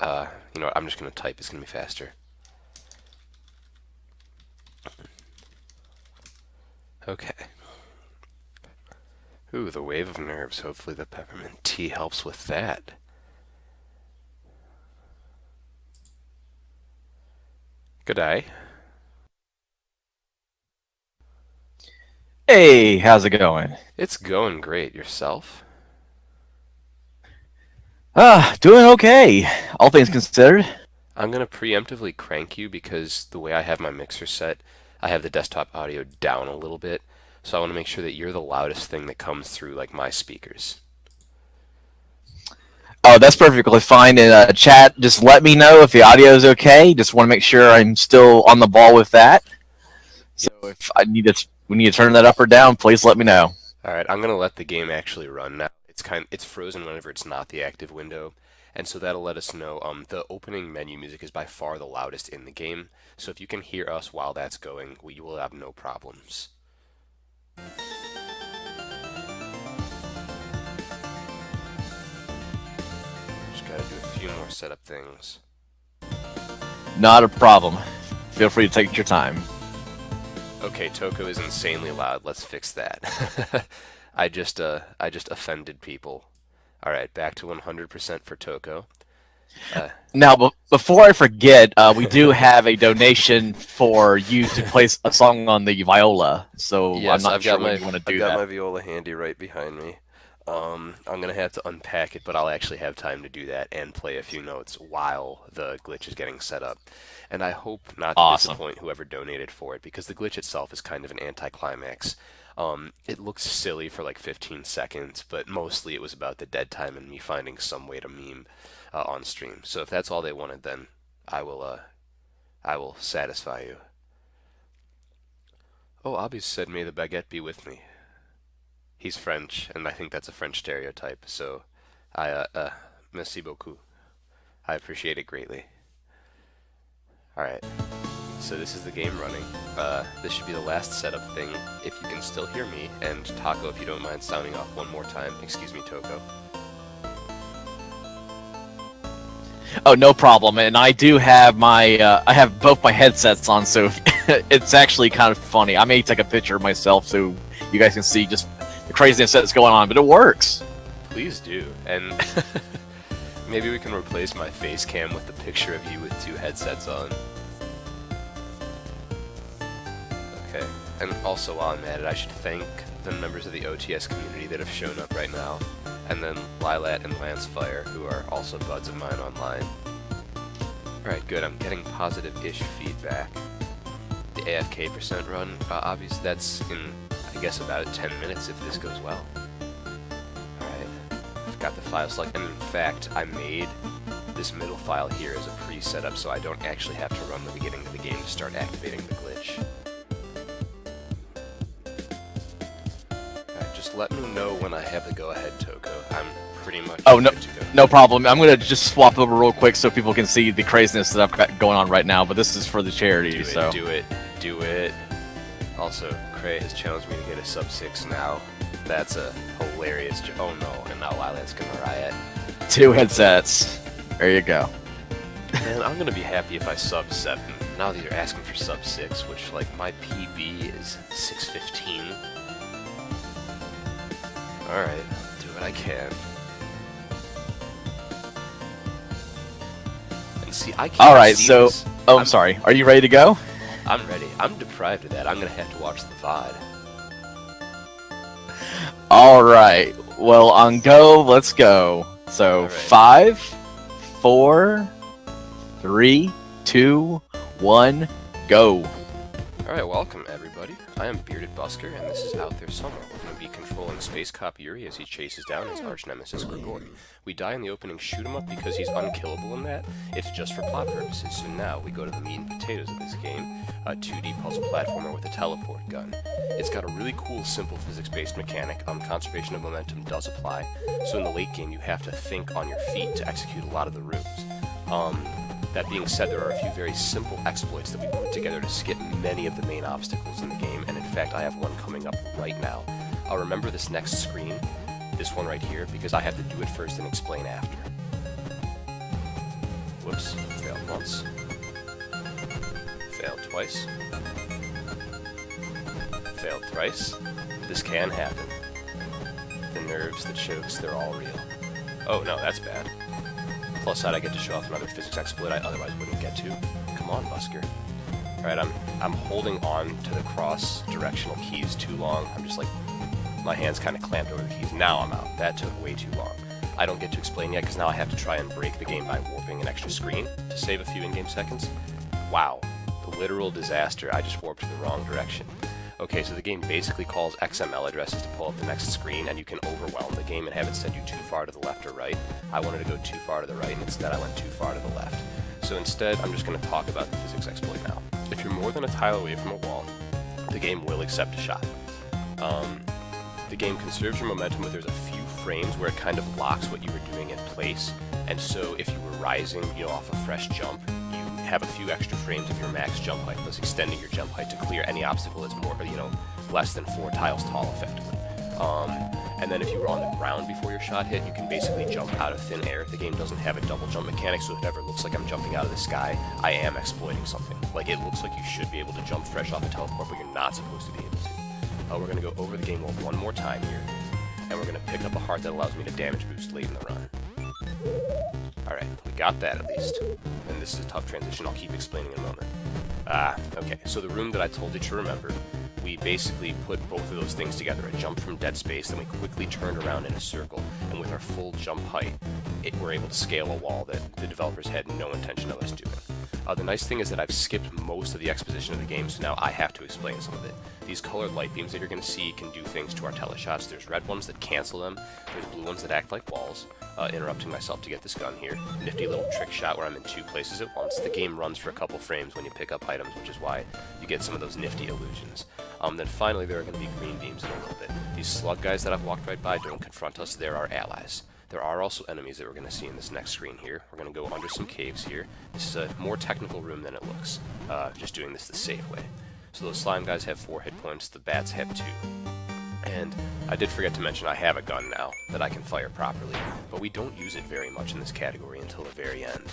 You know what? I'm just going to type. It's going to be faster. Okay. Ooh, the wave of nerves. Hopefully the peppermint tea helps with that. Good day. Hey, how's it going? It's going great. Yourself? Doing okay, all things considered. I'm going to preemptively crank you because the way I have my mixer set, I have the desktop audio down a little bit. So I want to make sure that you're the loudest thing that comes through, like my speakers. Oh, that's perfectly fine. In chat, just let me know if the audio is okay. Just want to make sure I'm still on the ball with that. So Yes. if we need to turn that up or down, please let me know. All right, I'm going to let the game actually run now. It's frozen whenever it's not the active window, and so that'll let us know the opening menu music is by far the loudest in the game. So if you can hear us while that's going, we will have no problems. Just got to do a few more setup things. Not a problem. Feel free to take your time. Okay, Toko is insanely loud. Let's fix that. I just offended people. All right, back to 100% for Toko. Uh, Now, before I forget, we do have a donation for you to play a song on the viola. So I'm yes, not sure when you want to I've do got that. my viola handy right behind me. I'm gonna have to unpack it, but I'll actually have time to do that and play a few notes while the glitch is getting set up. And I hope not to Awesome. disappoint whoever donated for it, because the glitch itself is kind of an anticlimax. It looks silly for like 15 seconds, but mostly it was about the dead time and me finding some way to meme on stream. So if that's all they wanted, then I will, uh, I will satisfy you. Oh, Abis said, "May the baguette be with me." He's French, and I think that's a French stereotype. So, merci beaucoup. I appreciate it greatly. All right. So this is the game running. This should be the last setup thing, if you can still hear me. And Taco, if you don't mind sounding off one more time. Excuse me, Toko. Oh, no problem. And I do have I have both my headsets on, so it's actually kind of funny. I may take a picture of myself so you guys can see just the craziness that's going on, but it works. Please do. And maybe we can replace my face cam with the picture of you with two headsets on. Okay. And also, while I'm at it, I should thank the members of the OTS community that have shown up right now, and then Lilat and Lancefire, who are also buds of mine online. Alright, good. I'm getting positive-ish feedback. The AFK percent run, obviously that's in, I guess, about 10 minutes if this goes well. Alright. I've got the file select, and in fact, I made this middle file here as a pre-setup, so I don't actually have to run the beginning of the game to start activating the glitch. Just let me know when I have the go-ahead, Toko. I'm pretty much Oh, no, good to go. no problem. I'm going to just swap over real quick so people can see the craziness that I've got going on right now, but this is for the charity, Do it, so. do it, do it. Also, Cray has challenged me to get a sub 6 now. That's a hilarious oh no, and now Lilat's gonna riot. Two headsets. There you go. Man, I'm gonna be happy if I sub 7. Now that you're asking for sub 6, which, like, my PB is 615. Alright, do what I can. And see, I can't Alright, see so. this. Oh, I'm sorry. Are you ready to go? I'm ready. I'm deprived of that. I'm gonna have to watch the VOD. Alright. Well, on go, let's go. So, Alright. 5, 4, 3, 2, 1, go. Alright, welcome everybody. I am BeardedBusker, and this is Out There Somewhere. We're going to be controlling Space Cop Yuri as he chases down his arch nemesis Grigori. We die in the opening shoot 'em up because he's unkillable in that. It's just for plot purposes. So now we go to the meat and potatoes of this game, a 2D puzzle platformer with a teleport gun. It's got a really cool, simple physics-based mechanic. Conservation of momentum does apply. So in the late game, you have to think on your feet to execute a lot of the rooms. That being said, there are a few very simple exploits that we put together to skip many of the main obstacles in the game, and in fact, I have one coming up right now. I'll remember this next screen, this one right here, because I have to do it first and explain after. Whoops, failed once. Failed twice. Failed thrice. This can happen. The nerves, the chokes, they're all real. Oh no, that's bad. Plus side, I get to show off another physics exploit I otherwise wouldn't get to. Come on, Busker. Alright, I'm holding on to the cross directional keys too long. I'm just like, my hand's kind of clamped over the keys. Now I'm out. That took way too long. I don't get to explain yet because now I have to try and break the game by warping an extra screen to save a few in-game seconds. Wow. The literal disaster. I just warped the wrong direction. Okay, so the game basically calls XML addresses to pull up the next screen, and you can overwhelm the game and have it send you too far to the left or right. I wanted to go too far to the right, and instead I went too far to the left. So instead, I'm just going to talk about the physics exploit now. If you're more than a tile away from a wall, the game will accept a shot. The game conserves your momentum, but there's a few frames where it kind of locks what you were doing in place, and so if you were rising, off a fresh jump, you have a few extra frames of your max jump height, thus extending your jump height to clear any obstacle that's more, less than 4 tiles tall, effectively. And then if you were on the ground before your shot hit, you can basically jump out of thin air. The game doesn't have a double jump mechanic, so if it ever looks like I'm jumping out of the sky, I am exploiting something. Like, it looks like you should be able to jump fresh off a teleport, but you're not supposed to be able to. We're going to go over the game world one more time here, and we're going to pick up a heart that allows me to damage boost late in the run. Alright, we got that at least. And this is a tough transition, I'll keep explaining in a moment. Okay, so the room that I told you to remember, we basically put both of those things together, a jump from dead space, then we quickly turned around in a circle, and with our full jump height, we're able to scale a wall that the developers had no intention of us doing. The nice thing is that I've skipped most of the exposition of the game, so now I have to explain some of it. These colored light beams that you're going to see can do things to our teleshots. There's red ones that cancel them, there's blue ones that act like walls, interrupting myself to get this gun here. Nifty little trick shot where I'm in 2 places at once. The game runs for a couple frames when you pick up items, which is why you get some of those nifty illusions. Then finally there are going to be green beams in a little bit. These slug guys that I've walked right by don't confront us, they're our allies. There are also enemies that we're going to see in this next screen here. We're going to go under some caves here. This is a more technical room than it looks, just doing this the safe way. So those slime guys have 4 hit points, the bats have 2. And I did forget to mention I have a gun now that I can fire properly, but we don't use it very much in this category until the very end.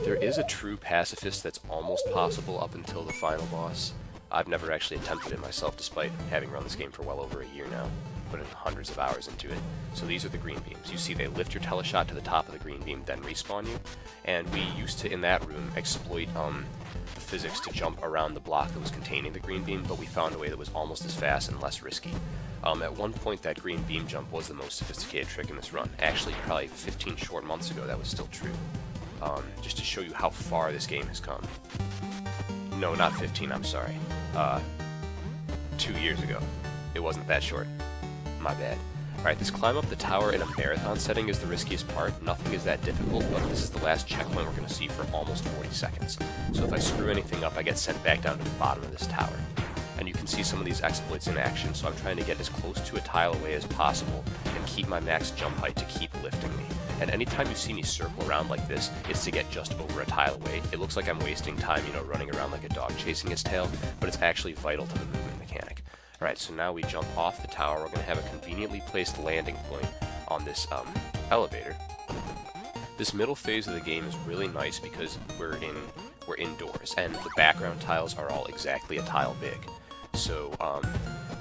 There is a true pacifist that's almost possible up until the final boss. I've never actually attempted it myself, despite having run this game for well over a year now. Put in hundreds of hours into it. So these are the green beams. You see they lift your teleshot to the top of the green beam, then respawn you. And we used to, in that room, exploit the physics to jump around the block that was containing the green beam, but we found a way that was almost as fast and less risky. At one point, that green beam jump was the most sophisticated trick in this run. Actually, probably 15 short months ago, that was still true. Just to show you how far this game has come. No, not 15, I'm sorry. 2 years ago. It wasn't that short. My bad. Alright, this climb up the tower in a marathon setting is the riskiest part. Nothing is that difficult, but this is the last checkpoint we're going to see for almost 40 seconds. So if I screw anything up, I get sent back down to the bottom of this tower. And you can see some of these exploits in action, so I'm trying to get as close to a tile away as possible and keep my max jump height to keep lifting me. And anytime you see me circle around like this, it's to get just over a tile away. It looks like I'm wasting time, running around like a dog chasing its tail, but it's actually vital to the movement mechanic. Alright, so now we jump off the tower. We're going to have a conveniently placed landing point on this elevator. This middle phase of the game is really nice because we're indoors, and the background tiles are all exactly a tile big. So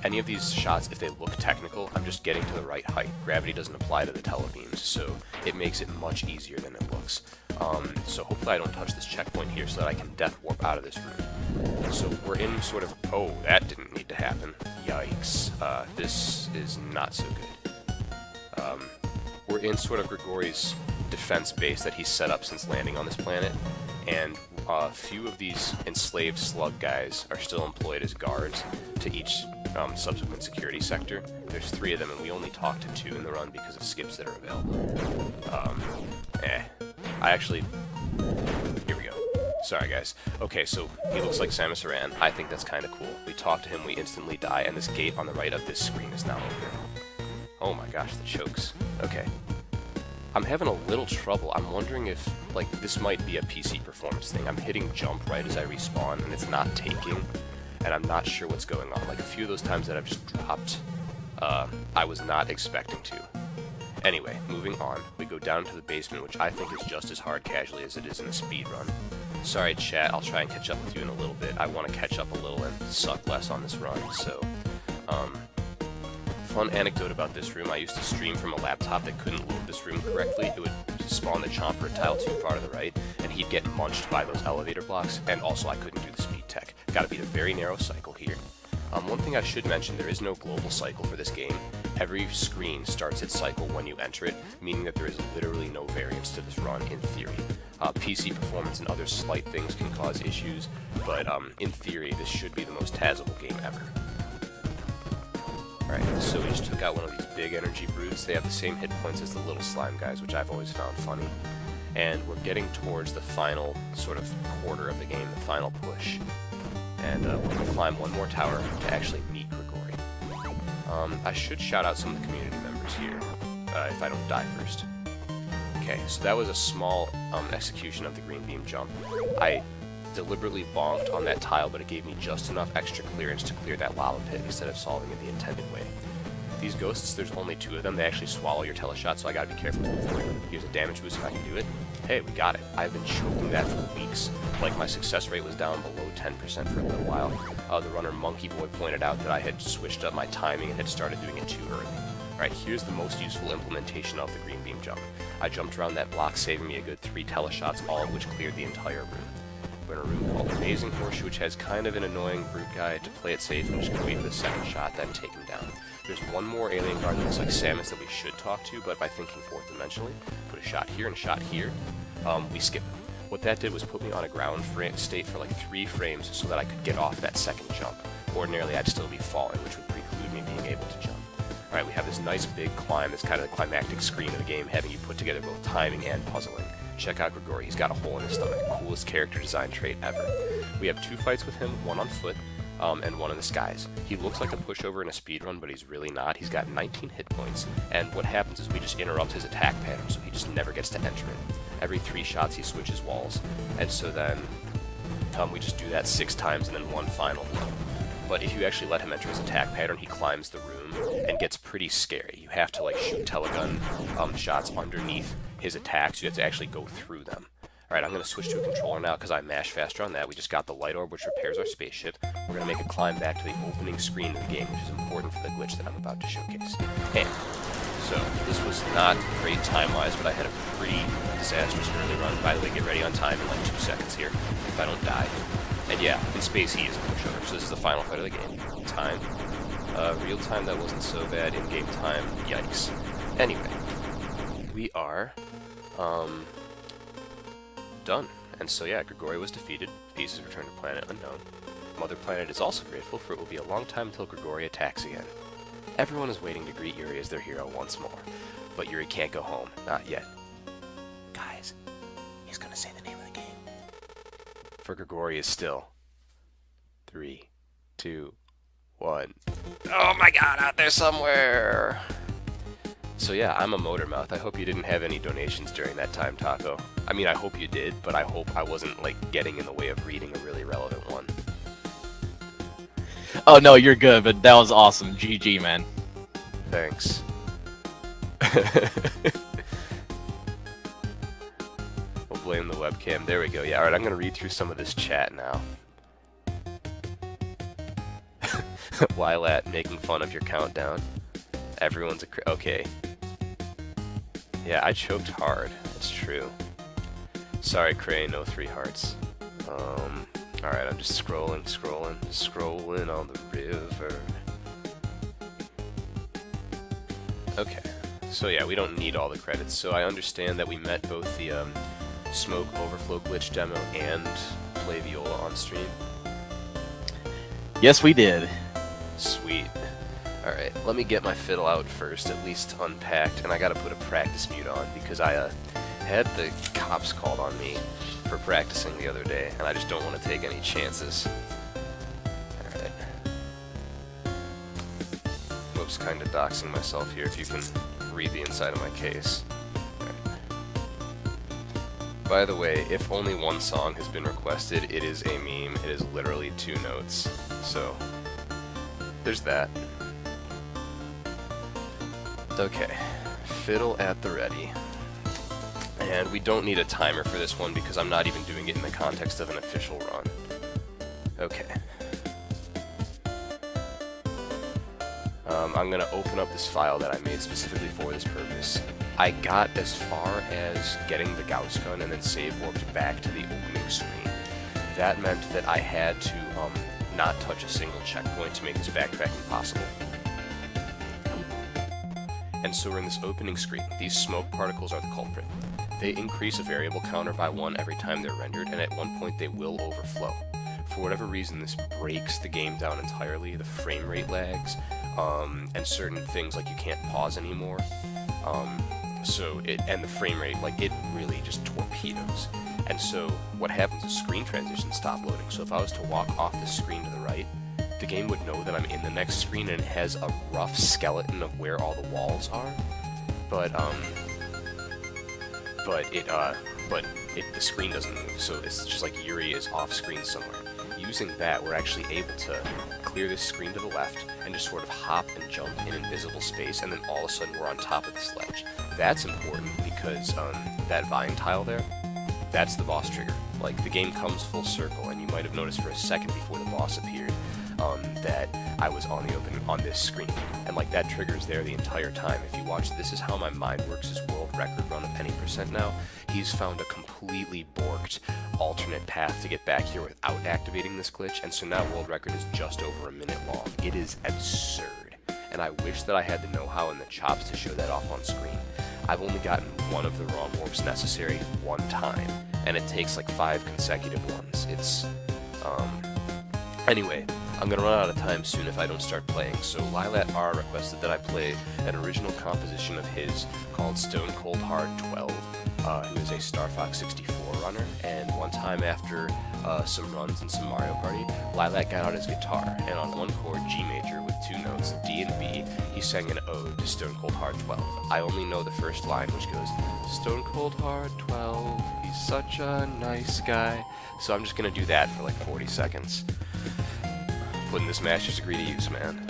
any of these shots, if they look technical, I'm just getting to the right height. Gravity doesn't apply to the telebeams, so it makes it much easier than it looks. So hopefully I don't touch this checkpoint here so that I can death warp out of this room. So we're in sort of... Oh, that didn't need to happen. Yikes. This is not so good. We're in sort of Grigori's defense base that he's set up since landing on this planet, and a few of these enslaved slug guys are still employed as guards to each subsequent security sector. There's 3 of them, and we only talk to 2 in the run because of skips that are available. Here we go. Sorry, guys. Okay, so he looks like Samus Aran. I think that's kind of cool. We talk to him, we instantly die, and this gate on the right of this screen is now open. Oh my gosh, the chokes. Okay. I'm having a little trouble. I'm wondering if, this might be a PC performance thing. I'm hitting jump right as I respawn, and it's not taking, and I'm not sure what's going on. A few of those times that I've just dropped, I was not expecting to. Anyway, moving on, we go down to the basement, which I think is just as hard casually as it is in a speed run. Sorry, chat, I'll try and catch up with you in a little bit. I want to catch up a little and suck less on this run, so... Fun anecdote about this room, I used to stream from a laptop that couldn't load this room correctly. It would spawn the chomper a tile too far to the right, and he'd get munched by those elevator blocks, and also I couldn't do the speed tech. Gotta beat a very narrow cycle here. One thing I should mention, there is no global cycle for this game. Every screen starts its cycle when you enter it, meaning that there is literally no variance to this run in theory. PC performance and other slight things can cause issues, but in theory, this should be the most Tazable game ever. Alright, so we just took out one of these big energy brutes. They have the same hit points as the little slime guys, which I've always found funny. And we're getting towards the final sort of quarter of the game, the final push. And we're going to climb one more tower to actually meet Grigori. I should shout out some of the community members here, if I don't die first. Okay, so that was a small execution of the green beam jump. I deliberately bonked on that tile, but it gave me just enough extra clearance to clear that lava pit instead of solving it the intended way. These ghosts, there's only 2 of them. They actually swallow your teleshot, so I gotta be careful to avoid them. Here's a damage boost if I can do it. Hey, we got it. I've been choking that for weeks. Like, my success rate was down below 10% for a little while. The runner Monkey Boy pointed out that I had switched up my timing and had started doing it too early. Alright, here's the most useful implementation of the green beam jump. I jumped around that block, saving me a good 3 teleshots, all of which cleared the entire room. We're in a room called Amazing Horseshoe, which has kind of an annoying brute guy. To play it safe, I'm just going to wait for the second shot, then take him down. There's one more alien guard that looks like Samus that we should talk to, but by thinking 4th dimensionally, put a shot here and a shot here, we skip him. What that did was put me on a ground state for like 3 frames so that I could get off that second jump. Ordinarily, I'd still be falling, which would preclude me being able to jump. Alright, we have this nice big climb that's kind of the climactic screen of the game, having you put together both timing and puzzling. Check out Grigori, he's got a hole in his stomach, coolest character design trait ever. We have 2 fights with him, one on foot, and one in the skies. He looks like a pushover in a speedrun, but he's really not. He's got 19 hit points, and what happens is we just interrupt his attack pattern, so he just never gets to enter it. Every 3 shots he switches walls, and so then we just do that 6 times and then one final blow. But if you actually let him enter his attack pattern, he climbs the room and gets pretty scary. You have to like shoot telegun shots underneath his attacks. You have to actually go through them. Alright, I'm going to switch to a controller now because I mash faster on that. We just got the light orb, which repairs our spaceship. We're going to make a climb back to the opening screen of the game, which is important for the glitch that I'm about to showcase. And so, this was not great time-wise, but I had a pretty disastrous early run. By the way, get ready on time in like 2 seconds here, if I don't die. And yeah, in space he is a pushover, so this is the final fight of the game. Time. Real time, that wasn't so bad. In-game time, yikes. Anyway, we are, done. And so yeah, Grigori was defeated. Pieces returned to planet unknown. Mother Planet is also grateful, for it will be a long time until Grigori attacks again. Everyone is waiting to greet Yuri as their hero once more. But Yuri can't go home. Not yet. Guys, he's gonna say the name of the game. For Grigori is still 3, 2, 1. Oh my god, out there somewhere! So yeah, I'm a motor mouth. I hope you didn't have any donations during that time, Taco. I mean, I hope you did, but I hope I wasn't, like, getting in the way of reading a really relevant one. Oh no, you're good, but that was awesome. GG, man. Thanks. We'll blame the webcam. There we go. Yeah, alright, I'm gonna read through some of this chat now. While at making fun of your countdown. Everyone's a okay. Yeah, I choked hard. It's true. Sorry, Cray, no 3 hearts. Alright, I'm just scrolling on the river. Okay, so yeah, we don't need all the credits. So I understand that we met both the smoke overflow glitch demo and play viola on stream. Yes, we did. Sweet. Alright, let me get my fiddle out first, at least unpacked, and I gotta put a practice mute on because I had the cops called on me for practicing the other day, and I just don't want to take any chances. Alright. Whoops, kinda doxing myself here if you can read the inside of my case. Alright. By the way, if only one song has been requested, it is a meme. It is literally 2 notes. So, there's that. Okay, fiddle at the ready. And we don't need a timer for this one because I'm not even doing it in the context of an official run. Okay. I'm going to open up this file that I made specifically for this purpose. I got as far as getting the Gauss gun and then save warped back to the opening screen. That meant that I had to not touch a single checkpoint to make this backtracking possible. And so we're in this opening screen. These smoke particles are the culprit. They increase a variable counter by 1 every time they're rendered, and at one point they will overflow. For whatever reason, this breaks the game down entirely. The frame rate lags, and certain things like you can't pause anymore. And the frame rate, like, it really just torpedoes. And so what happens is screen transitions stop loading. So if I was to walk off the screen to the right, the game would know that I'm in the next screen and it has a rough skeleton of where all the walls are. But the screen doesn't move, so it's just like Yuri is off screen somewhere. Using that, we're actually able to clear this screen to the left and just sort of hop and jump in invisible space, and then all of a sudden we're on top of this ledge. That's important because that vine tile there, that's the boss trigger. Like, the game comes full circle, and you might have noticed for a second before the boss appeared that I was on this screen, and like that trigger's there the entire time. If you watch This Is How My Mind Works' world record run of any percent now, he's found a completely borked alternate path to get back here without activating this glitch, and so now world record is just over a minute long. It is absurd, and I wish that I had the know-how and the chops to show that off on screen. I've only gotten one of the ROM warps necessary one time, and it takes like 5 consecutive ones. It's, anyway, I'm gonna run out of time soon if I don't start playing, so Lilat R requested that I play an original composition of his called Stone Cold Hard 12, who is a Star Fox 64 runner, and one time after some runs in some Mario Party, Lilat got out his guitar, and on one chord, G major, with 2 notes, D and B, he sang an ode to Stone Cold Hard 12. I only know the first line, which goes, Stone Cold Hard 12, he's such a nice guy. So I'm just gonna do that for like 40 seconds. Putting this master's degree to use, man.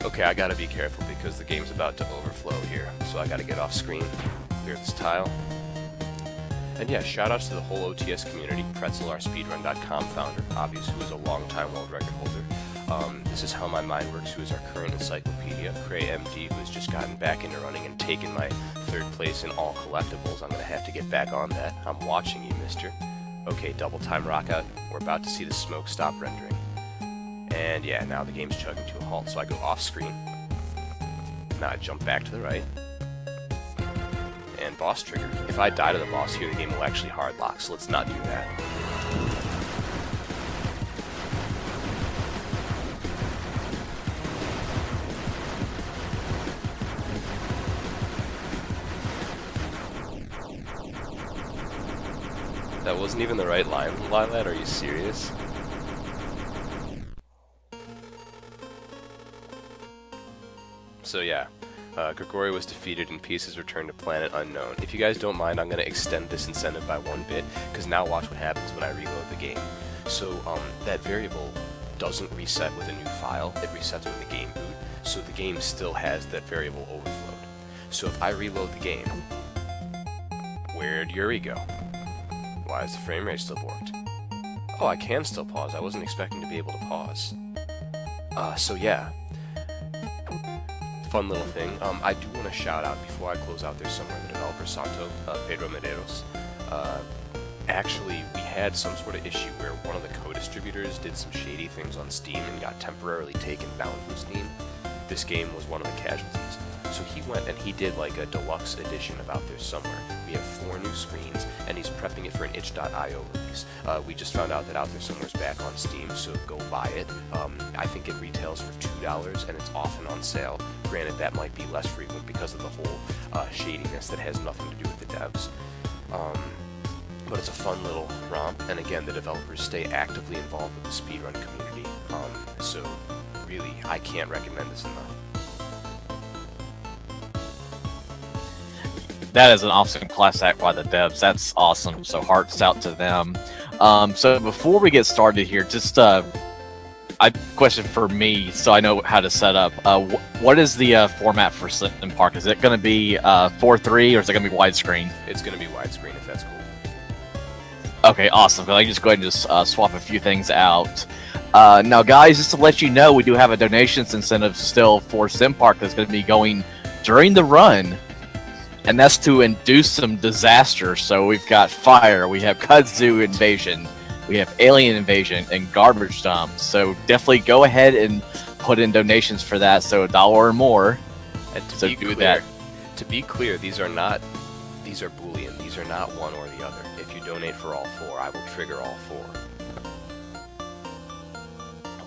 Okay, I gotta be careful because the game's about to overflow here, so I gotta get off screen, clear this tile. And yeah, shoutouts to the whole OTS community, pretzelorspeedrun.com founder, Obvious, who is a long-time world record holder. This Is How My Mind Works, who is our current encyclopedia, Cray MD, who has just gotten back into running and taken my 3rd place in all collectibles. I'm gonna have to get back on that. I'm watching you, mister. Okay, double time rockout. We're about to see the smoke stop rendering. And yeah, now the game's chugging to a halt, so I go off screen. Now I jump back to the right. And boss trigger. If I die to the boss here, the game will actually hard lock, so let's not do that. That wasn't even the right line, Lilat, are you serious? So yeah, Grigori was defeated and pieces returned to planet unknown. If you guys don't mind, I'm going to extend this incentive by 1 bit, because now watch what happens when I reload the game. So that variable doesn't reset with a new file, it resets with a game boot, so the game still has that variable overflowed. So if I reload the game, where'd Yuri go? Why is the frame rate still borked? Oh, I can still pause, I wasn't expecting to be able to pause. So yeah. Fun little thing. I do want to shout out, before I close out there somewhere, the developer Santo, Pedro Medeiros. Actually, we had some sort of issue where one of the co-distributors did some shady things on Steam and got temporarily taken down from Steam. This game was one of the casualties. So he went and he did like a deluxe edition of Out There Somewhere. We have 4 new screens, and he's prepping it for an itch.io release. We just found out that Out There Somewhere's back on Steam, so go buy it. I think it retails for $2, and it's often on sale. Granted, that might be less frequent because of the whole shadiness that has nothing to do with the devs. But it's a fun little romp, and again, the developers stay actively involved with the speedrun community. So really, I can't recommend this enough. That is an awesome class act by the devs. That's awesome. So hearts out to them. So before we get started here, just a question for me, so I know how to set up. What is the format for Sim Park? Is it going to be 4:3 or is it going to be widescreen? It's going to be widescreen if that's cool. Okay, awesome. I can just go ahead and just swap a few things out. Now, guys, just to let you know, we do have a donations incentive still for Sim Park that's going to be going during the run. And that's to induce some disaster. So we've got fire, we have kudzu invasion, we have alien invasion, and garbage dump. So definitely go ahead and put in donations for that. So $1 or more. And to So be do clear, that. To be clear, these are Boolean. These are not one or the other. If you donate for all four, I will trigger all four.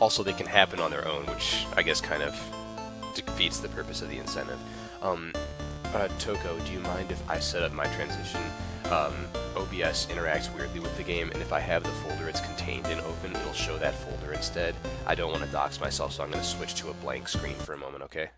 Also, they can happen on their own, which I guess kind of defeats the purpose of the incentive. Toko, do you mind if I set up my transition? OBS interacts weirdly with the game, and if I have the folder it's contained in open, it'll show that folder instead. I don't want to dox myself, so I'm going to switch to a blank screen for a moment, okay?